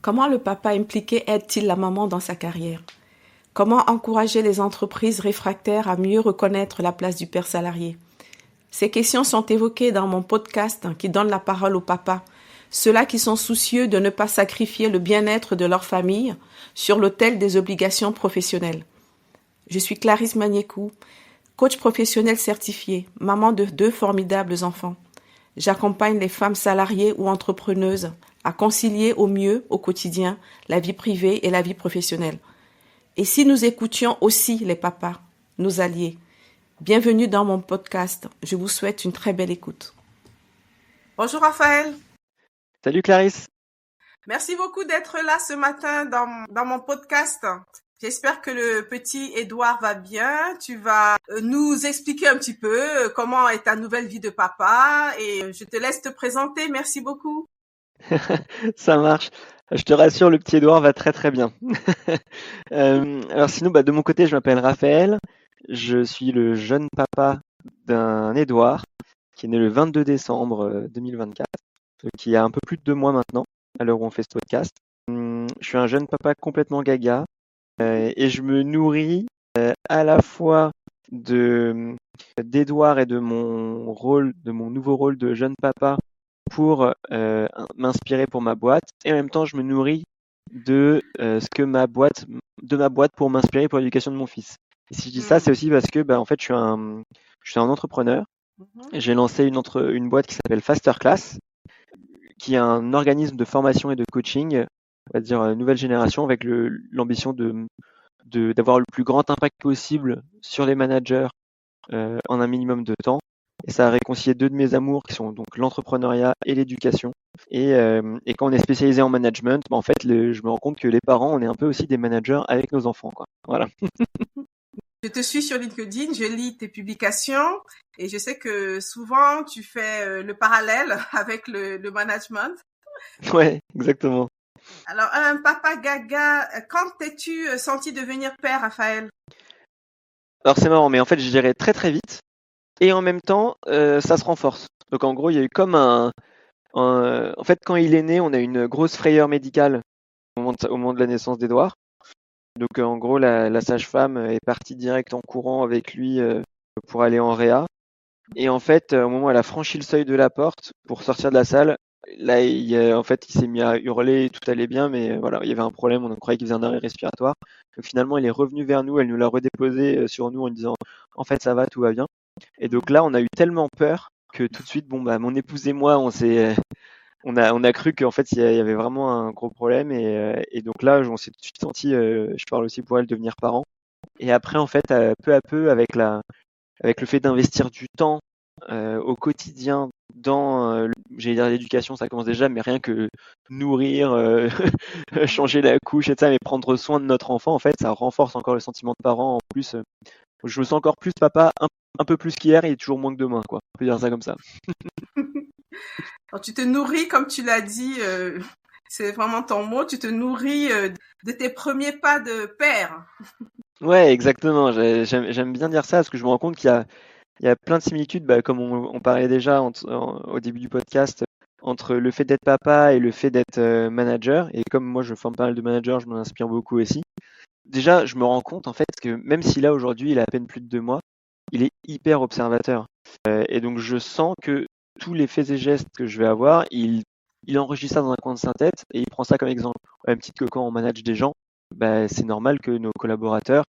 Comment le papa impliqué aide-t-il la maman dans sa carrière? Comment encourager les entreprises réfractaires à mieux reconnaître la place du père salarié? Ces questions sont évoquées dans mon podcast qui donne la parole aux papas, ceux-là qui sont soucieux de ne pas sacrifier le bien-être de leur famille sur l'autel des obligations professionnelles. Je suis Clarisse Magnécou, coach professionnel certifié, maman de 2 formidables enfants. J'accompagne les femmes salariées ou entrepreneuses à concilier au mieux au quotidien la vie privée et la vie professionnelle. Et si nous écoutions aussi les papas, nos alliés? Bienvenue dans mon podcast. Je vous souhaite une très belle écoute. Bonjour Raphaël. Salut Clarisse. Merci beaucoup d'être là ce matin dans mon podcast. J'espère que le petit Édouard va bien. Tu vas nous expliquer un petit peu comment est ta nouvelle vie de papa et je te laisse te présenter. Merci beaucoup. Ça marche. Je te rassure, le petit Édouard va très très bien. Alors sinon, de mon côté, je m'appelle Raphaël. Je suis le jeune papa d'un Édouard qui est né le 22 décembre 2024, qui a un peu plus de 2 mois maintenant, à l'heure où on fait ce podcast. Je suis un jeune papa complètement gaga et je me nourris à la fois d'Édouard et de mon nouveau rôle de jeune papa pour m'inspirer pour ma boîte, et en même temps je me nourris de ma boîte pour m'inspirer pour l'éducation de mon fils. Et si je dis ça, c'est aussi parce que en fait je suis un entrepreneur. J'ai lancé une boîte qui s'appelle Faster Class, qui est un organisme de formation et de coaching, on va dire nouvelle génération, avec l'ambition d'avoir le plus grand impact possible sur les managers en un minimum de temps. Et ça a réconcilié 2 de mes amours qui sont donc l'entrepreneuriat et l'éducation. Et quand on est spécialisé en management, en fait, je me rends compte que les parents, on est un peu aussi des managers avec nos enfants, quoi. Voilà. Je te suis sur LinkedIn, je lis tes publications et je sais que souvent tu fais le parallèle avec le management. Ouais, exactement. Alors, un papa gaga, quand t'es-tu senti devenir père, Raphaël? Alors c'est marrant, mais en fait, je dirais très très vite. Et en même temps, ça se renforce. Donc en gros, il y a eu comme en fait, quand il est né, on a eu une grosse frayeur médicale au moment de la naissance d'Édouard. Donc en gros, la sage-femme est partie direct en courant avec lui pour aller en réa. Et en fait, au moment où elle a franchi le seuil de la porte pour sortir de la salle, là, en fait, il s'est mis à hurler, tout allait bien, mais voilà, il y avait un problème, on croyait qu'il faisait un arrêt respiratoire. Donc finalement, il est revenu vers nous, elle nous l'a redéposé sur nous en disant, en fait, ça va, tout va bien. Et donc là, on a eu tellement peur que tout de suite, mon épouse et moi, on a cru qu'en fait, il y avait vraiment un gros problème. Et donc là, on s'est tout de suite senti, je parle aussi pour elle, devenir parent. Et après, en fait, peu à peu, avec le fait d'investir du temps au quotidien dans, j'allais dire l'éducation, ça commence déjà, mais rien que nourrir, changer la couche et ça, mais prendre soin de notre enfant, en fait, ça renforce encore le sentiment de parent. En plus, je me sens encore plus papa, un peu plus qu'hier et toujours moins que demain, quoi. On peut dire ça comme ça. Alors, tu te nourris, comme tu l'as dit, c'est vraiment ton mot, tu te nourris de tes premiers pas de père. Ouais, exactement. J'aime bien dire ça parce que je me rends compte qu'il y a plein de similitudes, comme on parlait déjà au début du podcast, entre le fait d'être papa et le fait d'être manager. Et comme moi, je forme pas mal de managers, je m'en inspire beaucoup aussi. Déjà, je me rends compte en fait que même si là aujourd'hui il a à peine plus de 2 mois, il est hyper observateur. Et donc je sens que tous les faits et gestes que je vais avoir, il enregistre ça dans un coin de sa tête et il prend ça comme exemple. Au même titre que quand on manage des gens, c'est normal que nos collaborateurs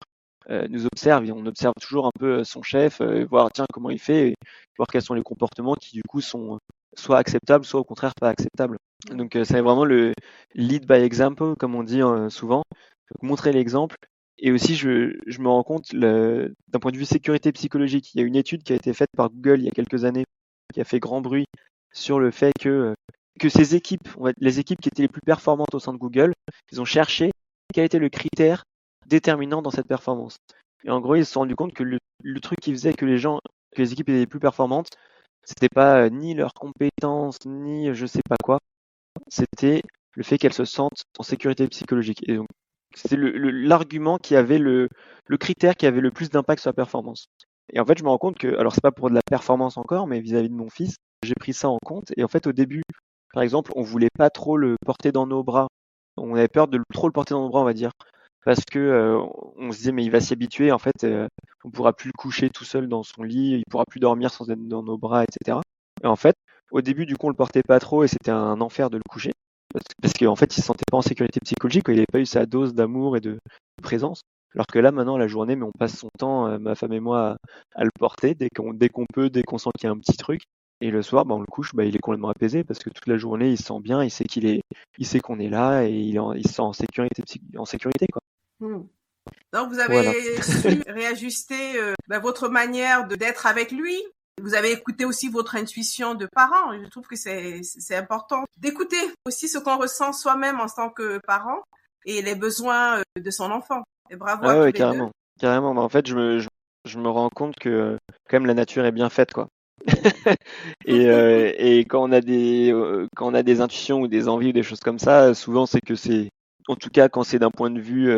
nous observent et on observe toujours un peu son chef, voir tiens comment il fait, et voir quels sont les comportements qui du coup sont soit acceptables, soit au contraire pas acceptables. Donc c'est vraiment le lead by example, comme on dit souvent. Donc, montrer l'exemple. Et aussi, je me rends compte, d'un point de vue sécurité psychologique, il y a une étude qui a été faite par Google il y a quelques années, qui a fait grand bruit sur le fait que ces équipes, les équipes qui étaient les plus performantes au sein de Google, ils ont cherché quel était le critère déterminant dans cette performance. Et en gros, ils se sont rendus compte que le truc qui faisait que les équipes étaient les plus performantes, c'était pas ni leurs compétences, ni je sais pas quoi, c'était le fait qu'elles se sentent en sécurité psychologique. Et donc, c'est l'argument qui avait le critère qui avait le plus d'impact sur la performance. Et en fait, je me rends compte que, alors c'est pas pour de la performance encore, mais vis-à-vis de mon fils, j'ai pris ça en compte. Et en fait, au début, par exemple, on voulait pas trop le porter dans nos bras on avait peur de trop le porter dans nos bras, on va dire, parce que on se disait mais il va s'y habituer, en fait, on pourra plus le coucher tout seul dans son lit, il pourra plus dormir sans être dans nos bras, etc. Et en fait, au début, du coup, on le portait pas trop et c'était un enfer de le coucher parce qu'en fait, il se sentait pas en sécurité psychologique, quoi. Il avait pas eu sa dose d'amour et de présence. Alors que là, maintenant, la journée, mais on passe son temps, ma femme et moi, à le porter dès qu'on peut, dès qu'on sent qu'il y a un petit truc. Et le soir, on le couche, il est complètement apaisé parce que toute la journée, il se sent bien, il sait qu'on est là et il se sent en sécurité, quoi. Hmm. Donc, vous Voilà. avez su réajuster votre manière d'être avec lui. Vous avez écouté aussi votre intuition de parent. Je trouve que c'est important d'écouter aussi ce qu'on ressent soi-même en tant que parent et les besoins de son enfant. Et bravo à Ah tous ouais, les carrément. deux. Carrément. En fait, je me rends compte que quand même la nature est bien faite, quoi. Et quand on a des intuitions ou des envies ou des choses comme ça, souvent c'est que en tout cas quand c'est d'un point de vue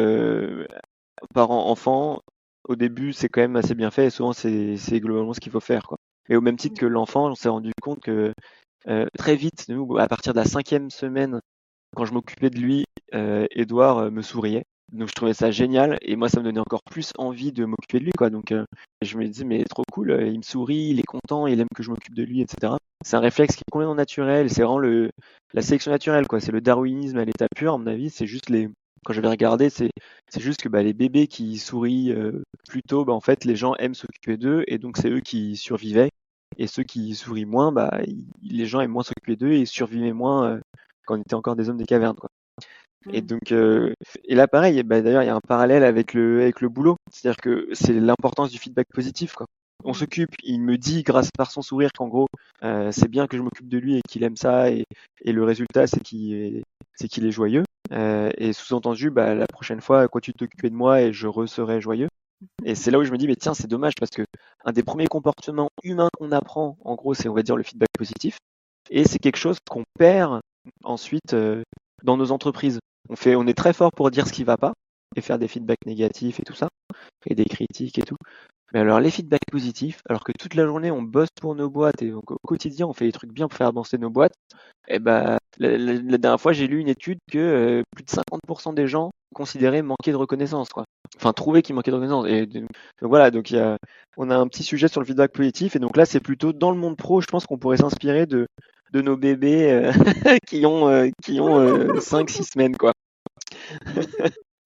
parent-enfant, au début c'est quand même assez bien fait et souvent c'est globalement ce qu'il faut faire, quoi. Et au même titre que l'enfant, on s'est rendu compte que très vite, nous, à partir de la 5e semaine, quand je m'occupais de lui, Édouard me souriait. Donc je trouvais ça génial et moi ça me donnait encore plus envie de m'occuper de lui, quoi. Donc je me dis mais trop cool, il me sourit, il est content, il aime que je m'occupe de lui, etc. C'est un réflexe qui est complètement naturel, c'est vraiment la sélection naturelle, quoi. C'est le darwinisme à l'état pur, à mon avis. C'est juste quand j'avais regardé, c'est juste que les bébés qui sourient plus tôt, en fait les gens aiment s'occuper d'eux et donc c'est eux qui survivaient. Et ceux qui sourient moins, les gens aiment moins s'occuper d'eux et survivaient moins quand on était encore des hommes des cavernes, quoi. Et donc, et là pareil, d'ailleurs il y a un parallèle avec le boulot, c'est-à-dire que c'est l'importance du feedback positif, quoi. On s'occupe, il me dit grâce par son sourire qu'en gros c'est bien que je m'occupe de lui et qu'il aime ça et le résultat c'est qu'il est joyeux. Et sous-entendu, la prochaine fois, quand tu t'occupes de moi et je serai joyeux. Et c'est là où je me dis, mais tiens, c'est dommage parce que un des premiers comportements humains qu'on apprend, en gros, c'est, on va dire, le feedback positif. Et c'est quelque chose qu'on perd ensuite dans nos entreprises. On est très fort pour dire ce qui va pas et faire des feedbacks négatifs et tout ça, et des critiques et tout. Mais alors, les feedbacks positifs, alors que toute la journée, on bosse pour nos boîtes et donc, au quotidien, on fait des trucs bien pour faire avancer nos boîtes, et la dernière fois, j'ai lu une étude que plus de 50% des gens considéraient manquer de reconnaissance, quoi. Enfin, trouvaient qu'ils manquaient de reconnaissance. Et donc voilà, donc on a un petit sujet sur le feedback positif. Et donc là, c'est plutôt dans le monde pro, je pense qu'on pourrait s'inspirer de nos bébés qui ont 5-6 semaines, quoi.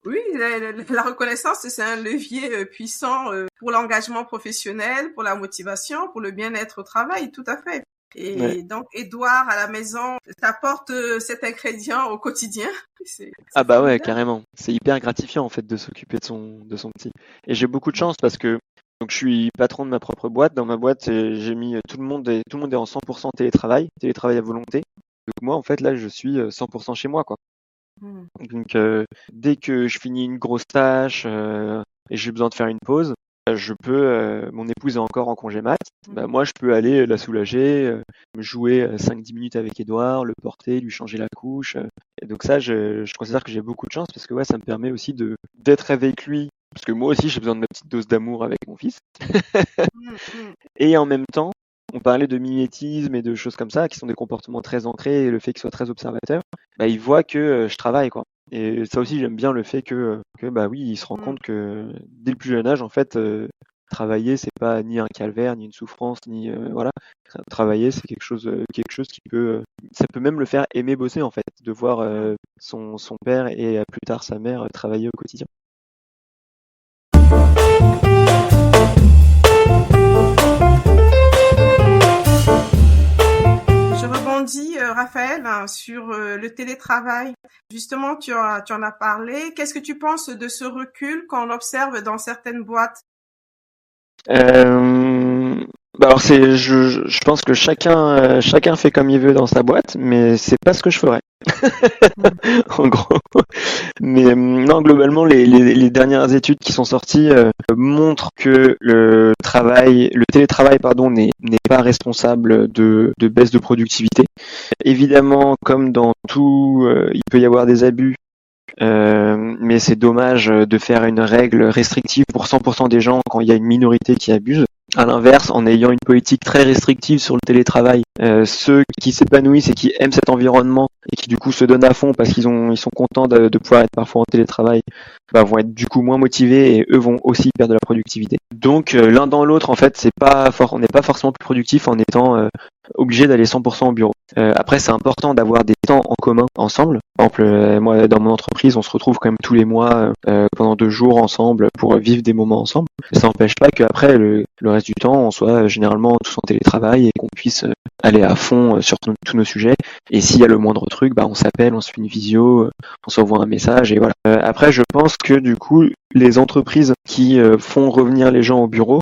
Oui, la reconnaissance, c'est un levier puissant pour l'engagement professionnel, pour la motivation, pour le bien-être au travail, tout à fait. Et Ouais. donc, Édouard, à la maison, t'apporte cet ingrédient au quotidien. C'est Ah bah ouais, formidable. carrément. C'est hyper gratifiant en fait de s'occuper de son petit. Et j'ai beaucoup de chance parce que donc je suis patron de ma propre boîte. Dans ma boîte, j'ai mis tout le monde est en 100% télétravail à volonté. Donc moi en fait là, je suis 100% chez moi, quoi. Mm. Donc dès que je finis une grosse tâche et j'ai besoin de faire une pause, mon épouse est encore en congé mat, moi je peux aller la soulager, me jouer 5-10 minutes avec Édouard, le porter, lui changer la couche. Et donc ça, je considère que j'ai beaucoup de chance parce que ouais, ça me permet aussi d'être avec lui. Parce que moi aussi, j'ai besoin de ma petite dose d'amour avec mon fils. Mm, mm. Et en même temps, on parlait de mimétisme et de choses comme ça, qui sont des comportements très ancrés, et le fait qu'il soit très observateur, il voit que je travaille, quoi. Et ça aussi, j'aime bien le fait que oui, il se rend compte que dès le plus jeune âge, en fait, travailler, c'est pas ni un calvaire, ni une souffrance, ni voilà. Travailler, c'est quelque chose qui ça peut même le faire aimer bosser, en fait, de voir son père et plus tard sa mère travailler au quotidien. Je rebondis, Raphaël, hein, sur le télétravail. Justement, tu en as parlé. Qu'est-ce que tu penses de ce recul qu'on observe dans certaines boîtes? Alors je pense que chacun fait comme il veut dans sa boîte, mais c'est pas ce que je ferais. En gros. Mais non, globalement, les dernières études qui sont sorties montrent que le télétravail, pardon, n'est pas responsable de baisse de productivité. Évidemment, comme dans tout, il peut y avoir des abus. Mais c'est dommage de faire une règle restrictive pour 100% des gens quand il y a une minorité qui abuse. À l'inverse, en ayant une politique très restrictive sur le télétravail, ceux qui s'épanouissent et qui aiment cet environnement et qui du coup se donnent à fond parce ils sont contents de pouvoir être parfois en télétravail, vont être du coup moins motivés et eux vont aussi perdre de la productivité. Donc l'un dans l'autre, en fait, on n'est pas forcément plus productif en étant obligé d'aller 100% au bureau. Après, c'est important d'avoir des temps en commun ensemble. Par exemple, moi, dans mon entreprise, on se retrouve quand même tous les mois pendant 2 jours ensemble pour vivre des moments ensemble. Ça n'empêche pas qu'après, le reste du temps, on soit généralement tous en télétravail et qu'on puisse aller à fond sur tous nos sujets. Et s'il y a le moindre truc, on s'appelle, on se fait une visio, on s'envoie un message et voilà. Après, je pense que du coup, les entreprises qui font revenir les gens au bureau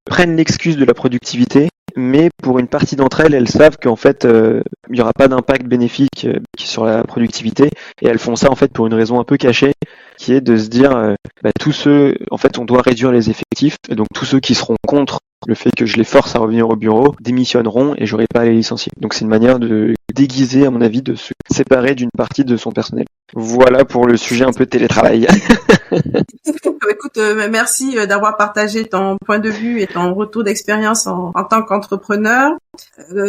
prennent l'excuse de la productivité, mais pour une partie d'entre elles, elles savent qu'en fait, il n'y aura pas d'impact bénéfique sur la productivité, et elles font ça en fait pour une raison un peu cachée, qui est de se dire, tous ceux, en fait, on doit réduire les effectifs, et donc tous ceux qui seront contre le fait que je les force à revenir au bureau démissionneront et j'aurai pas à les licencier. Donc c'est une manière de déguiser, à mon avis, de se séparer d'une partie de son personnel. Voilà pour le sujet un peu télétravail. Écoute, merci d'avoir partagé ton point de vue et ton retour d'expérience en tant qu'entrepreneur.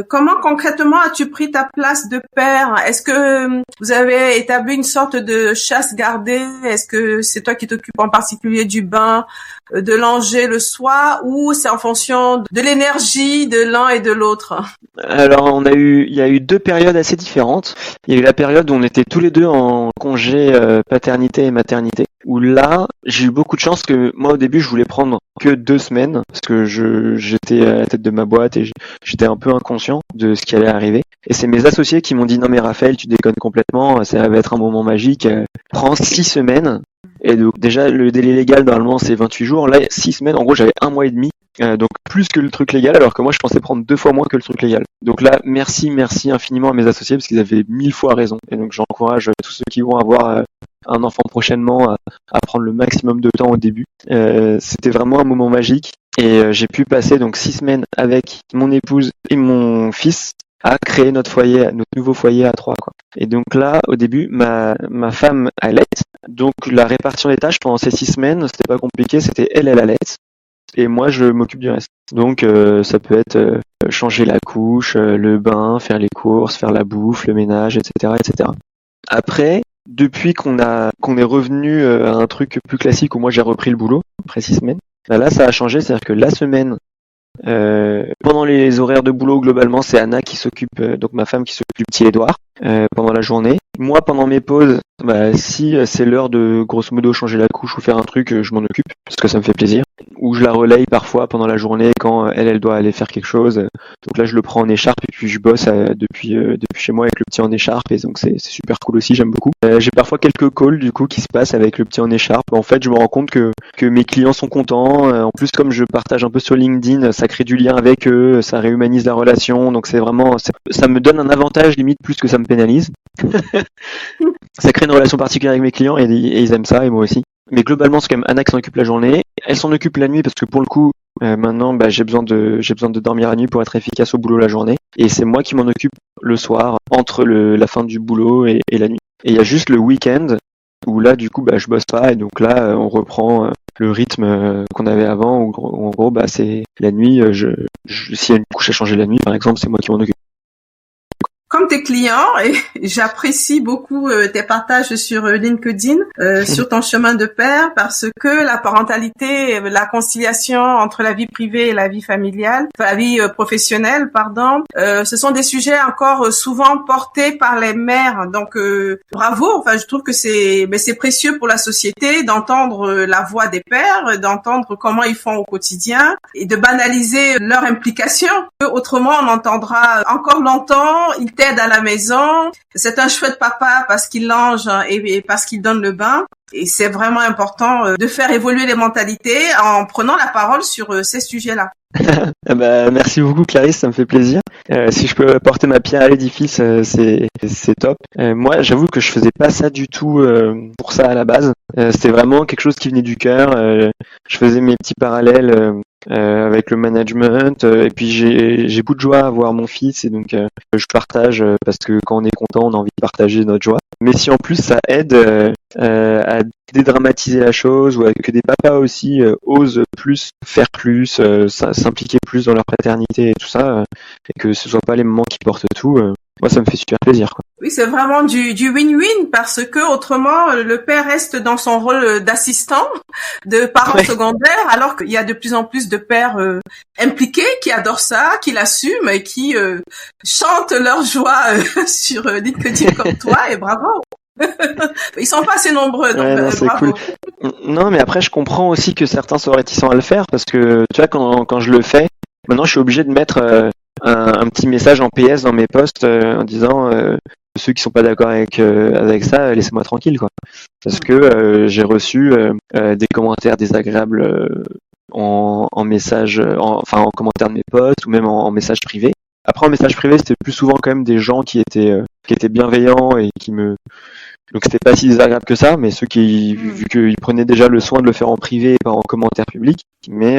Comment concrètement as-tu pris ta place de père? Est-ce que vous avez établi une sorte de chasse gardée? Est-ce que c'est toi qui t'occupes en particulier du bain, de langer le soir, ou c'est en fonction de l'énergie de l'un et de l'autre? Alors il y a eu 2 périodes assez différentes. Il y a eu la période où on était tous les deux en congé paternité et maternité, où là j'ai eu beaucoup de chance que moi au début je voulais prendre que 2 semaines parce que j'étais à la tête de ma boîte et j'étais un peu inconscient de ce qui allait arriver. Et c'est mes associés qui m'ont dit non mais Raphaël, tu déconnes complètement, ça va être un moment magique, prends 6 semaines. Et donc déjà le délai légal normalement c'est 28 jours, là 6 semaines, en gros j'avais 1 mois et demi. Donc plus que le truc légal, alors que moi je pensais prendre 2 fois moins que le truc légal. Donc là, merci infiniment à mes associés parce qu'ils avaient 1000 fois raison. Et donc j'encourage tous ceux qui vont avoir un enfant prochainement à prendre le maximum de temps au début. C'était vraiment un moment magique et j'ai pu passer donc 6 semaines avec mon épouse et mon fils à créer notre nouveau foyer à 3 quoi. Et donc là, au début, ma femme allait, donc la répartition des tâches pendant ces 6 semaines, c'était pas compliqué, c'était elle allait. Et moi je m'occupe du reste. Donc ça peut être changer la couche, le bain, faire les courses, faire la bouffe, le ménage, etc., etc. Après, depuis qu'on est revenu à un truc plus classique où moi j'ai repris le boulot après 6 semaines, là ça a changé, c'est-à-dire que la semaine, pendant les horaires de boulot globalement, c'est Anna qui s'occupe, donc ma femme qui s'occupe du petit Édouard pendant la journée. Moi pendant mes pauses, si c'est l'heure de grosso modo changer la couche ou faire un truc, je m'en occupe parce que ça me fait plaisir. Ou je la relaye parfois pendant la journée quand elle doit aller faire quelque chose. Donc là je le prends en écharpe et puis je bosse depuis chez moi avec le petit en écharpe et donc c'est super cool aussi, j'aime beaucoup. J'ai parfois quelques calls du coup qui se passent avec le petit en écharpe. En fait je me rends compte que mes clients sont contents. En plus comme je partage un peu sur LinkedIn, ça crée du lien avec eux, ça réhumanise la relation. Donc c'est vraiment, ça me donne un avantage limite plus que ça me pénalise. Ça crée une relation particulière avec mes clients et ils aiment ça et moi aussi. Mais globalement, c'est quand même Anna qui s'en occupe la journée. Elle s'en occupe la nuit parce que pour le coup, maintenant, j'ai besoin de dormir la nuit pour être efficace au boulot la journée. Et c'est moi qui m'en occupe le soir entre la fin du boulot et la nuit. Et il y a juste le week-end où là, du coup, je bosse pas et donc là, on reprend le rythme qu'on avait avant. Où en gros, c'est la nuit. S'il y a une couche à changer la nuit, par exemple, c'est moi qui m'en occupe. Comme tes clients, et j'apprécie beaucoup tes partages sur LinkedIn, sur ton chemin de père, parce que la parentalité, la conciliation entre la vie privée et la vie familiale, enfin la vie professionnelle, pardon, ce sont des sujets encore souvent portés par les mères. Donc bravo, enfin je trouve que c'est précieux pour la société d'entendre la voix des pères, d'entendre comment ils font au quotidien et de banaliser leur implication. Autrement, on entendra encore longtemps, ils t'aident à la maison, c'est un chouette papa parce qu'il lange et parce qu'il donne le bain. Et c'est vraiment important de faire évoluer les mentalités en prenant la parole sur ces sujets-là. Merci beaucoup Clarisse, ça me fait plaisir. Si je peux apporter ma pierre à l'édifice, c'est top. Moi, j'avoue que je faisais pas ça du tout pour ça à la base. C'était vraiment quelque chose qui venait du cœur. Je faisais mes petits parallèles avec le management. Et puis j'ai beaucoup de joie à voir mon fils et donc je partage parce que quand on est content, on a envie de partager notre joie. Mais si en plus ça aide à dédramatiser la chose ou que des papas aussi osent plus, faire plus, s'impliquer plus dans leur paternité et tout ça, et que ce soit pas les mamans qui portent tout, moi ça me fait super plaisir, quoi. Oui, c'est vraiment du win-win parce que autrement le père reste dans son rôle d'assistant, de parent secondaire, alors qu'il y a de plus en plus de pères impliqués qui adorent ça, qui l'assument et qui chantent leur joie sur LinkedIn comme toi, et bravo. Ils sont pas assez nombreux, donc Ouais, non, c'est bravo. cool. Non, mais après je comprends aussi que certains sont réticents à le faire parce que tu vois quand je le fais, maintenant je suis obligé de mettre un petit message en PS dans mes posts en disant ceux qui sont pas d'accord avec ça, laissez-moi tranquille, quoi. Parce que j'ai reçu des commentaires désagréables en message, enfin en commentaire de mes posts ou même en message privé. Après en message privé, c'était plus souvent quand même des gens qui étaient bienveillants et qui me donc c'était pas si désagréable que ça, mais ceux qui, vu qu'ils prenaient déjà le soin de le faire en privé et pas en commentaire public, mais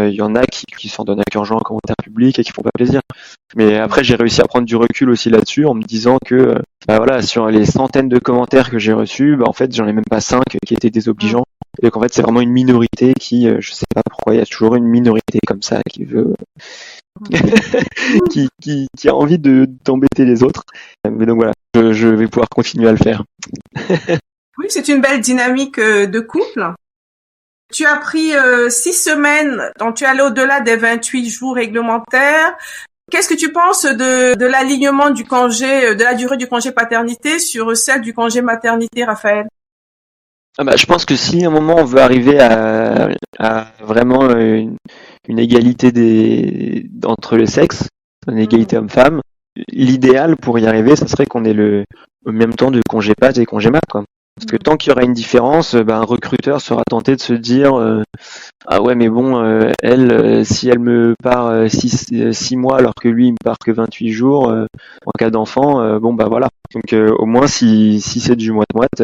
il y en a qui s'en donnent à cœur joie en commentaire public et qui font pas plaisir. Mais après j'ai réussi à prendre du recul aussi là-dessus en me disant que bah voilà, sur les centaines de commentaires que j'ai reçus, bah en fait j'en ai même pas 5 qui étaient désobligeants. Et qu'en fait c'est vraiment une minorité qui, je sais pas pourquoi, il y a toujours une minorité comme ça qui veut qui a envie d'embêter les autres. Mais donc voilà, je vais pouvoir continuer à le faire. Oui, c'est une belle dynamique de couple. Tu as pris 6 semaines, donc tu es allé au-delà des 28 jours réglementaires. Qu'est-ce que tu penses de l'alignement du congé, de la durée du congé paternité sur celle du congé maternité, Raphaël? Ah bah, je pense que si à un moment on veut arriver à vraiment une égalité entre les sexes, une égalité homme-femme, l'idéal pour y arriver, ça serait qu'on ait le même temps de congé pat et congé mat, quoi. Parce que tant qu'il y aura une différence, un recruteur sera tenté de se dire ah ouais mais bon elle si elle me part 6 mois alors que lui il me part que 28 jours en cas d'enfant, bon bah voilà. Donc au moins si c'est du moite-moite,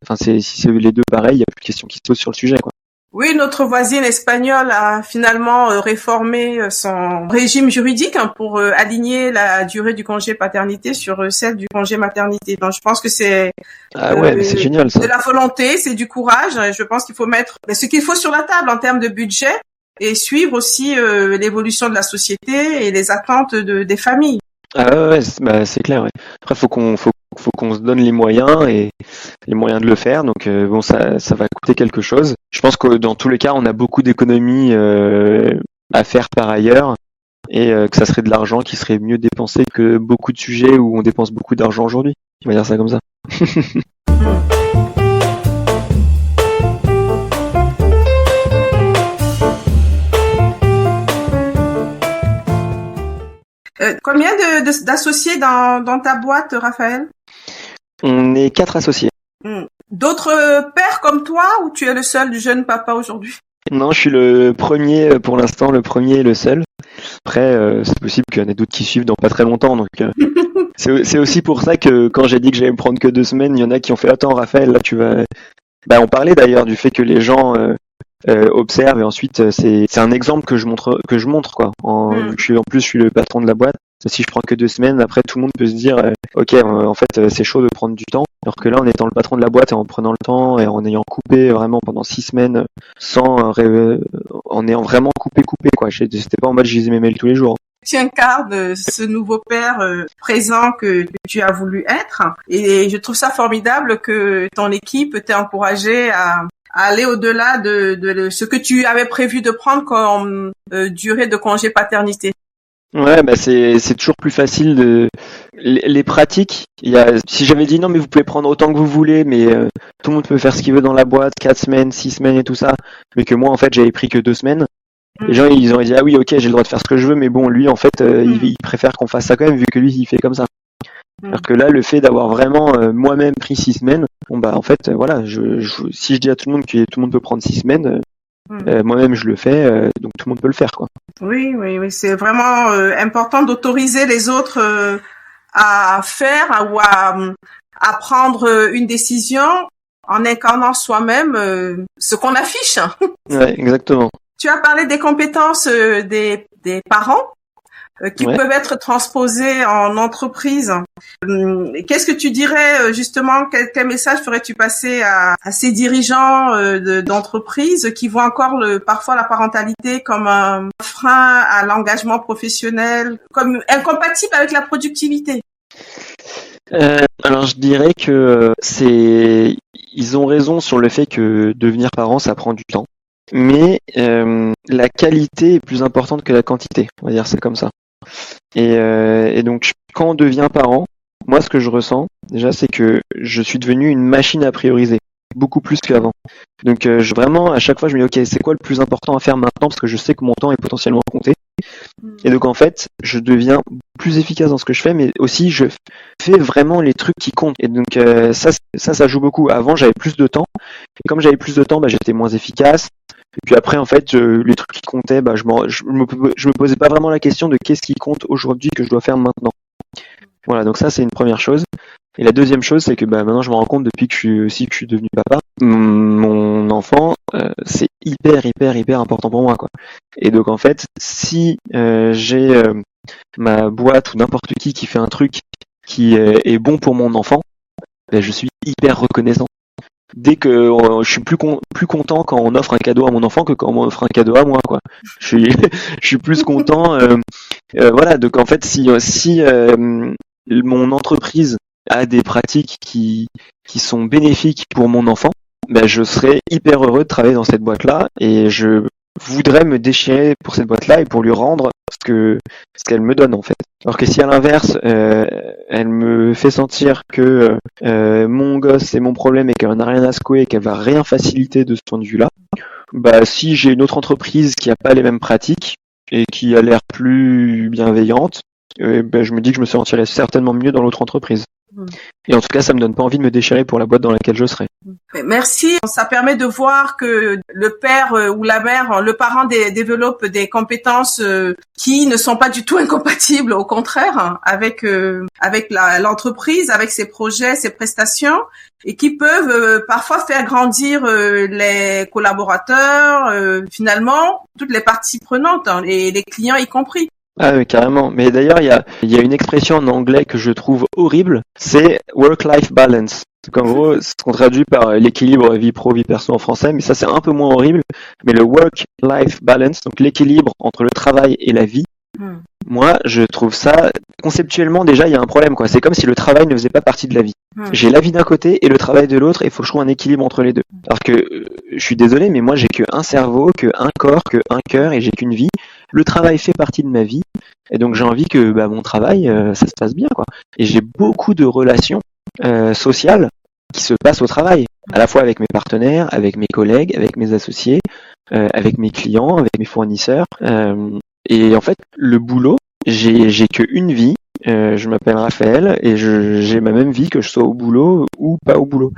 enfin si c'est les deux pareils, il n'y a plus de questions qui se posent sur le sujet, quoi. Oui, notre voisine espagnole a finalement réformé son régime juridique pour aligner la durée du congé paternité sur celle du congé maternité. Donc, je pense que c'est mais c'est génial ça. de la volonté, c'est du courage. Je pense qu'il faut mettre ce qu'il faut sur la table en termes de budget et suivre aussi l'évolution de la société et les attentes des familles. Ah ouais, c'est clair. Ouais. Après, faut qu'on se donne les moyens et les moyens de le faire. Donc bon, ça va coûter quelque chose. Je pense que dans tous les cas, on a beaucoup d'économies à faire par ailleurs et que ça serait de l'argent qui serait mieux dépensé que beaucoup de sujets où on dépense beaucoup d'argent aujourd'hui. On va dire ça comme ça. Combien d'associés dans ta boîte, Raphaël? On est 4 associés. D'autres pères comme toi ou tu es le seul jeune papa aujourd'hui? Non, je suis le premier pour l'instant, le premier et le seul. Après, c'est possible qu'il y en ait d'autres qui suivent dans pas très longtemps. Donc, c'est aussi pour ça que quand j'ai dit que j'allais me prendre que 2 semaines, il y en a qui ont fait attends, Raphaël, là tu vas. Bah, on parlait d'ailleurs du fait que les gens observent et ensuite c'est un exemple que je montre quoi. Vu que je suis le patron de la boîte. Si je prends que 2 semaines, après tout le monde peut se dire ok, en fait c'est chaud de prendre du temps. Alors que là, en étant le patron de la boîte et en prenant le temps et en ayant coupé vraiment pendant 6 semaines en ayant vraiment coupé quoi. C'était pas en mode je lisais mes mails tous les jours. Tu incarnes ce nouveau père présent que tu as voulu être et je trouve ça formidable que ton équipe t'ait encouragé à aller au-delà de ce que tu avais prévu de prendre comme durée de congé paternité. Ouais, c'est toujours plus facile les pratiques. Si j'avais dit non mais vous pouvez prendre autant que vous voulez, mais tout le monde peut faire ce qu'il veut dans la boîte, 4 semaines, 6 semaines et tout ça, mais que moi en fait j'avais pris que 2 semaines. Les gens ils auraient dit ah oui ok j'ai le droit de faire ce que je veux, mais bon lui en fait il préfère qu'on fasse ça quand même vu que lui il fait comme ça. Alors que là le fait d'avoir vraiment moi-même pris 6 semaines, bon bah en fait voilà si je dis à tout le monde que tout le monde peut prendre 6 semaines, moi-même je le fais, donc tout le monde peut le faire quoi. Oui, c'est vraiment important d'autoriser les autres à faire ou à prendre une décision en incarnant soi-même ce qu'on affiche. Ouais, exactement. Tu as parlé des compétences des parents qui peuvent être transposées en entreprise. Qu'est-ce que tu dirais justement, quel message ferais-tu passer à ces dirigeants d'entreprise qui voient encore parfois la parentalité comme un frein à l'engagement professionnel, comme incompatible avec la productivité? Alors je dirais que ils ont raison sur le fait que devenir parent, ça prend du temps. Mais la qualité est plus importante que la quantité, on va dire c'est comme ça. Et donc quand on devient parent, moi ce que je ressens déjà c'est que je suis devenu une machine à prioriser, beaucoup plus qu'avant. Donc vraiment à chaque fois je me dis ok, c'est quoi le plus important à faire maintenant parce que je sais que mon temps est potentiellement compté. Et donc en fait je deviens plus efficace dans ce que je fais, mais aussi je fais vraiment les trucs qui comptent. Et donc ça joue beaucoup. Avant j'avais plus de temps, et comme j'avais plus de temps, j'étais moins efficace. Et puis après, en fait, les trucs qui comptaient, je me posais pas vraiment la question de qu'est-ce qui compte aujourd'hui que je dois faire maintenant. Voilà, donc ça c'est une première chose. Et la deuxième chose, c'est que maintenant je me rends compte depuis que je suis devenu papa, mon enfant, c'est hyper important pour moi, quoi. Et donc en fait, si j'ai ma boîte ou n'importe qui fait un truc qui est bon pour mon enfant, je suis hyper reconnaissant. Dès que je suis plus content quand on offre un cadeau à mon enfant que quand on m'offre un cadeau à moi, quoi. Je suis plus content. Voilà, donc en fait, si mon entreprise a des pratiques qui sont bénéfiques pour mon enfant, je serais hyper heureux de travailler dans cette boîte-là et je voudrais me déchirer pour cette boîte-là et pour lui rendre ce qu'elle me donne en fait. Alors que si à l'inverse, elle me fait sentir que mon gosse c'est mon problème et qu'elle n'a rien à secouer et qu'elle va rien faciliter de ce point de vue-là, si j'ai une autre entreprise qui a pas les mêmes pratiques et qui a l'air plus bienveillante, je me dis que je me sentirais certainement mieux dans l'autre entreprise. Et en tout cas, ça me donne pas envie de me déchirer pour la boîte dans laquelle je serai. Merci. Ça permet de voir que le père ou la mère, le parent développe des compétences qui ne sont pas du tout incompatibles, au contraire, avec l'entreprise, avec ses projets, ses prestations, et qui peuvent parfois faire grandir les collaborateurs, finalement, toutes les parties prenantes, et les clients y compris. Ah oui, carrément. Mais d'ailleurs, il y a une expression en anglais que je trouve horrible, c'est work-life balance. Donc en gros, ce qu'on traduit par l'équilibre vie pro, vie perso en français, mais ça c'est un peu moins horrible. Mais le work-life balance, donc l'équilibre entre le travail et la vie, moi je trouve ça, conceptuellement déjà il y a un problème, quoi. C'est comme si le travail ne faisait pas partie de la vie. J'ai la vie d'un côté et le travail de l'autre, et il faut que je trouve un équilibre entre les deux. Alors que, je suis désolé, mais moi j'ai qu'un cerveau, qu'un corps, qu'un cœur, et j'ai qu'une vie. Le travail fait partie de ma vie, et donc j'ai envie que mon travail, ça se passe bien, quoi. Et j'ai beaucoup de relations sociales qui se passent au travail, à la fois avec mes partenaires, avec mes collègues, avec mes associés, avec mes clients, avec mes fournisseurs. Et en fait, le boulot, j'ai qu'une vie. Je m'appelle Raphaël et j'ai ma même vie que je sois au boulot ou pas au boulot.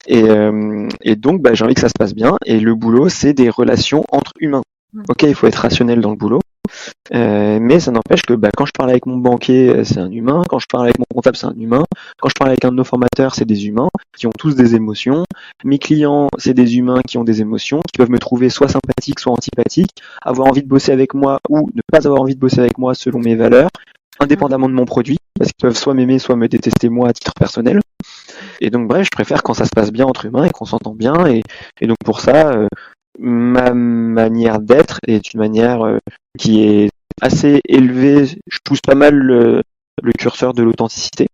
Et donc, j'ai envie que ça se passe bien. Et le boulot, c'est des relations entre humains. Ok, il faut être rationnel dans le boulot, mais ça n'empêche que quand je parle avec mon banquier, c'est un humain. Quand je parle avec mon comptable, c'est un humain. Quand je parle avec un de nos formateurs, c'est des humains qui ont tous des émotions. Mes clients, c'est des humains qui ont des émotions, qui peuvent me trouver soit sympathique, soit antipathique, avoir envie de bosser avec moi ou ne pas avoir envie de bosser avec moi selon mes valeurs, indépendamment de mon produit, parce qu'ils peuvent soit m'aimer, soit me détester moi à titre personnel. Et donc bref, je préfère quand ça se passe bien entre humains et qu'on s'entend bien. Et donc pour ça, ma manière d'être est une manière qui est assez élevée. Je pousse pas mal le curseur de l'authenticité.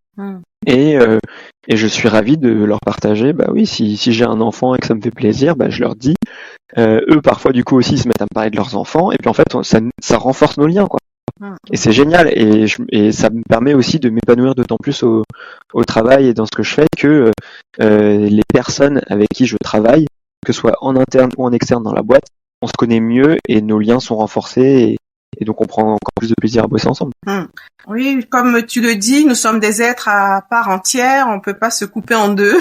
Et je suis ravi de leur partager. Oui, si j'ai un enfant et que ça me fait plaisir, je leur dis. Eux, parfois, du coup aussi, ils se mettent à me parler de leurs enfants. Et puis en fait, ça renforce nos liens, quoi. Et c'est génial. Et ça me permet aussi de m'épanouir d'autant plus au travail et dans ce que je fais que les personnes avec qui je travaille, que ce soit en interne ou en externe dans la boîte, on se connaît mieux et nos liens sont renforcés et donc on prend encore plus de plaisir à bosser ensemble. Oui, comme tu le dis, nous sommes des êtres à part entière, on peut pas se couper en deux.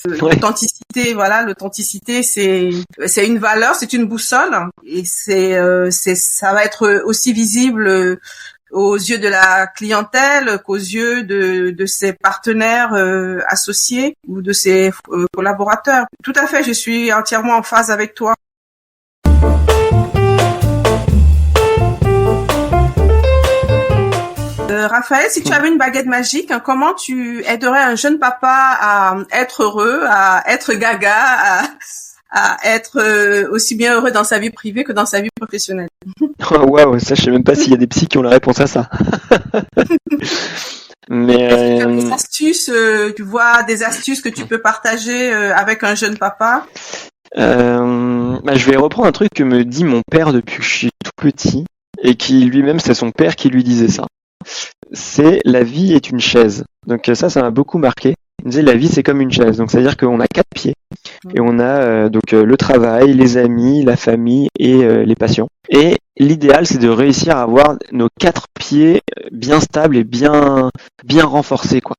L'authenticité, l'authenticité c'est une valeur, c'est une boussole et ça va être aussi visible aux yeux de la clientèle qu'aux yeux de ses partenaires associés ou de ses collaborateurs. Tout à fait, je suis entièrement en phase avec toi. Raphaël, si tu avais une baguette magique, comment tu aiderais un jeune papa à être heureux, à être gaga, à être aussi bien heureux dans sa vie privée que dans sa vie professionnelle? Oh, waouh, ça, je sais même pas s'il y a des psys qui ont la réponse à ça. Mais Est-ce que tu as des astuces, tu vois, des astuces que tu peux partager avec un jeune papa? je vais reprendre un truc que me dit mon père depuis que je suis tout petit, et qui lui-même, c'est son père qui lui disait ça. C'est la vie est une chaise. Donc ça m'a beaucoup marqué. Il disait la vie c'est comme une chaise. Donc c'est-à-dire qu'on a 4 pieds et on a le travail, les amis, la famille et les passions. Et l'idéal c'est de réussir à avoir nos 4 pieds bien stables et bien renforcés quoi.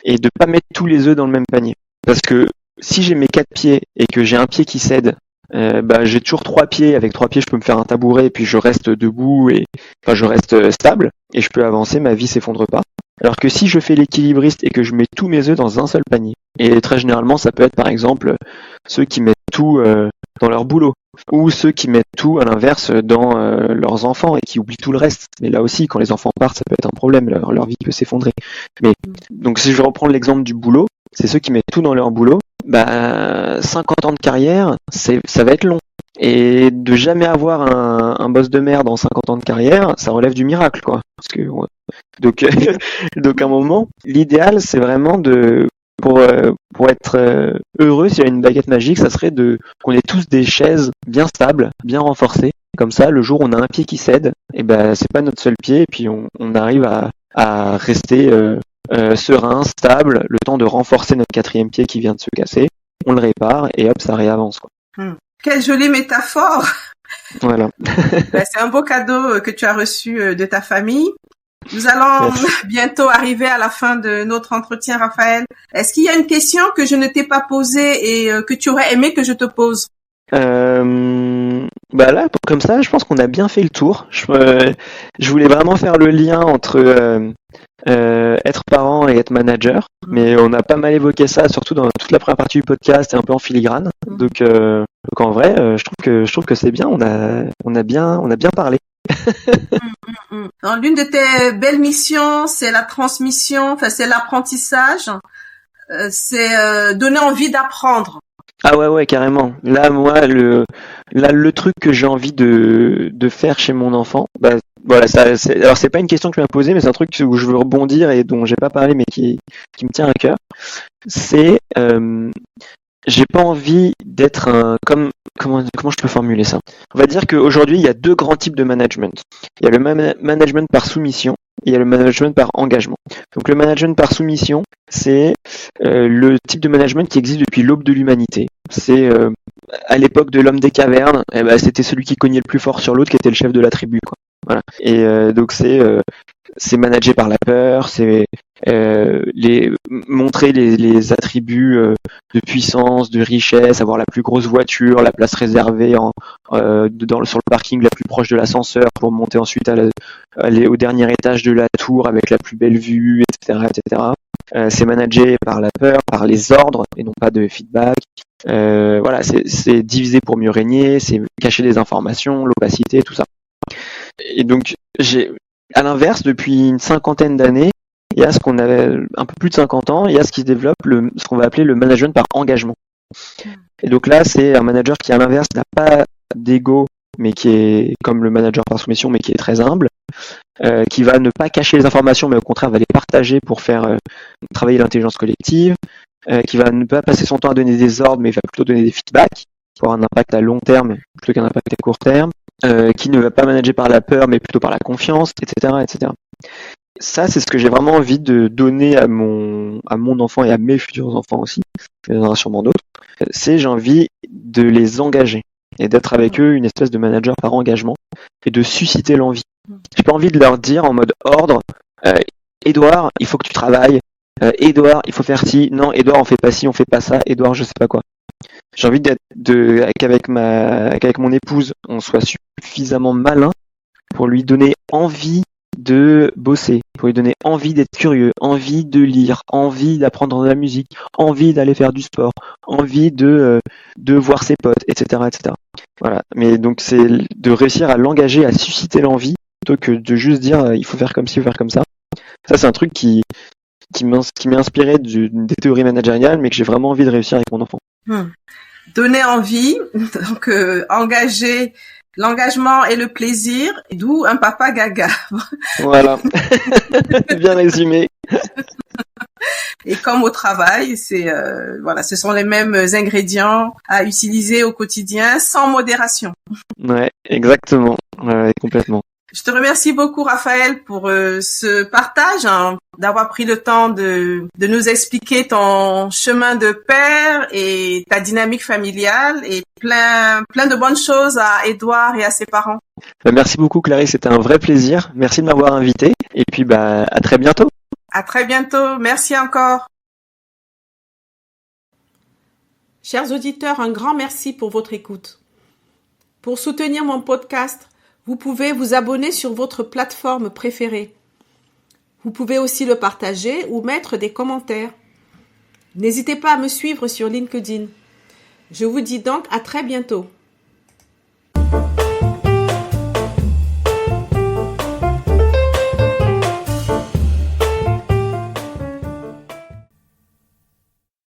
Et de pas mettre tous les œufs dans le même panier. Parce que si j'ai mes 4 pieds et que j'ai un pied qui cède, j'ai toujours 3 pieds. Avec 3 pieds, je peux me faire un tabouret et puis je reste debout et je reste stable et je peux avancer. Ma vie s'effondre pas. Alors que si je fais l'équilibriste et que je mets tous mes œufs dans un seul panier, et très généralement, ça peut être par exemple ceux qui mettent tout dans leur boulot ou ceux qui mettent tout à l'inverse dans leurs enfants et qui oublient tout le reste. Mais là aussi, quand les enfants partent, ça peut être un problème. Leur vie peut s'effondrer. Mais donc, si je vais reprendre l'exemple du boulot, c'est ceux qui mettent tout dans leur boulot. 50 ans de carrière, ça va être long. Et de jamais avoir un boss de merde en 50 ans de carrière, ça relève du miracle, quoi. Parce que, donc, donc à un moment, l'idéal, c'est vraiment pour être heureux, s'il y a une baguette magique, ça serait qu'on ait tous des chaises bien stables, bien renforcées. Comme ça, le jour où on a un pied qui cède, et c'est pas notre seul pied, et puis on arrive à rester serein, stable, le temps de renforcer notre 4e pied qui vient de se casser, on le répare et hop, ça réavance, quoi. Quelle jolie métaphore! Voilà. C'est un beau cadeau que tu as reçu de ta famille. Nous allons bientôt arriver à la fin de notre entretien, Raphaël. Est-ce qu'il y a une question que je ne t'ai pas posée et que tu aurais aimé que je te pose? Là, comme ça, je pense qu'on a bien fait le tour. Je voulais vraiment faire le lien entre être parent et être manager, mais on a pas mal évoqué ça, surtout dans toute la première partie du podcast et un peu en filigrane. Donc en vrai, je trouve que c'est bien. On a bien parlé. Alors, l'une de tes belles missions, c'est la transmission, enfin c'est l'apprentissage, c'est donner envie d'apprendre. Ah ouais, carrément. Là, moi, le truc que j'ai envie de faire chez mon enfant, voilà, alors c'est pas une question que tu m'as posée, mais c'est un truc où je veux rebondir et dont j'ai pas parlé, mais qui me tient à cœur. C'est, j'ai pas envie d'être comment je peux formuler ça? On va dire qu'aujourd'hui, il y a 2 grands types de management. Il y a le management par soumission et il y a le management par engagement. Donc le management par soumission, c'est le type de management qui existe depuis l'aube de l'humanité. C'est à l'époque de l'homme des cavernes, c'était celui qui cognait le plus fort sur l'autre qui était le chef de la tribu, quoi. Voilà. Et donc c'est managé par la peur, c'est montrer les attributs de puissance, de richesse, avoir la plus grosse voiture, la place réservée sur le parking la plus proche de l'ascenseur pour monter ensuite aller au dernier étage de la tour avec la plus belle vue, etc., etc. C'est managé par la peur, par les ordres et non pas de feedback. Voilà, c'est diviser pour mieux régner, c'est cacher des informations, l'opacité, tout ça. Et donc à l'inverse, depuis une 50aine d'années, il y a ce qu'on avait un peu plus de 50 ans, il y a ce qui se développe, ce qu'on va appeler le management par engagement. Et donc là, c'est un manager qui, à l'inverse, n'a pas d'ego, mais qui est comme le manager par soumission, mais qui est très humble, qui va ne pas cacher les informations, mais au contraire va les partager pour faire travailler l'intelligence collective, qui va ne pas passer son temps à donner des ordres, mais va plutôt donner des feedbacks pour avoir un impact à long terme plutôt qu'un impact à court terme, qui ne va pas manager par la peur, mais plutôt par la confiance, etc., etc. Ça, c'est ce que j'ai vraiment envie de donner à mon enfant et à mes futurs enfants aussi, il y en aura sûrement d'autres. J'ai envie de les engager et d'être avec eux une espèce de manager par engagement et de susciter l'envie. J'ai pas envie de leur dire en mode ordre, Édouard, il faut que tu travailles, Édouard, il faut faire ci, non, Édouard, on fait pas ci, on fait pas ça, Édouard, je sais pas quoi. J'ai envie qu'avec mon épouse, on soit suffisamment malin pour lui donner envie de bosser, pour lui donner envie d'être curieux, envie de lire, envie d'apprendre de la musique, envie d'aller faire du sport, envie de voir ses potes, etc., etc. Voilà. Mais donc c'est de réussir à l'engager, à susciter l'envie, plutôt que de juste dire il faut faire comme ci, il faut faire comme ça. Ça, c'est un truc qui m'est inspiré des théories managériales, mais que j'ai vraiment envie de réussir avec mon enfant. Donner envie, donc engager, l'engagement et le plaisir, d'où un papa gaga. Voilà, bien résumé. Et comme au travail, ce sont les mêmes ingrédients à utiliser au quotidien sans modération. Ouais, exactement, complètement. Je te remercie beaucoup, Raphaël, pour ce partage, d'avoir pris le temps de nous expliquer ton chemin de père et ta dynamique familiale et plein de bonnes choses à Édouard et à ses parents. Merci beaucoup, Clarisse, c'était un vrai plaisir. Merci de m'avoir invité. Et puis, à très bientôt. À très bientôt. Merci encore. Chers auditeurs, un grand merci pour votre écoute. Pour soutenir mon podcast, vous pouvez vous abonner sur votre plateforme préférée. Vous pouvez aussi le partager ou mettre des commentaires. N'hésitez pas à me suivre sur LinkedIn. Je vous dis donc à très bientôt.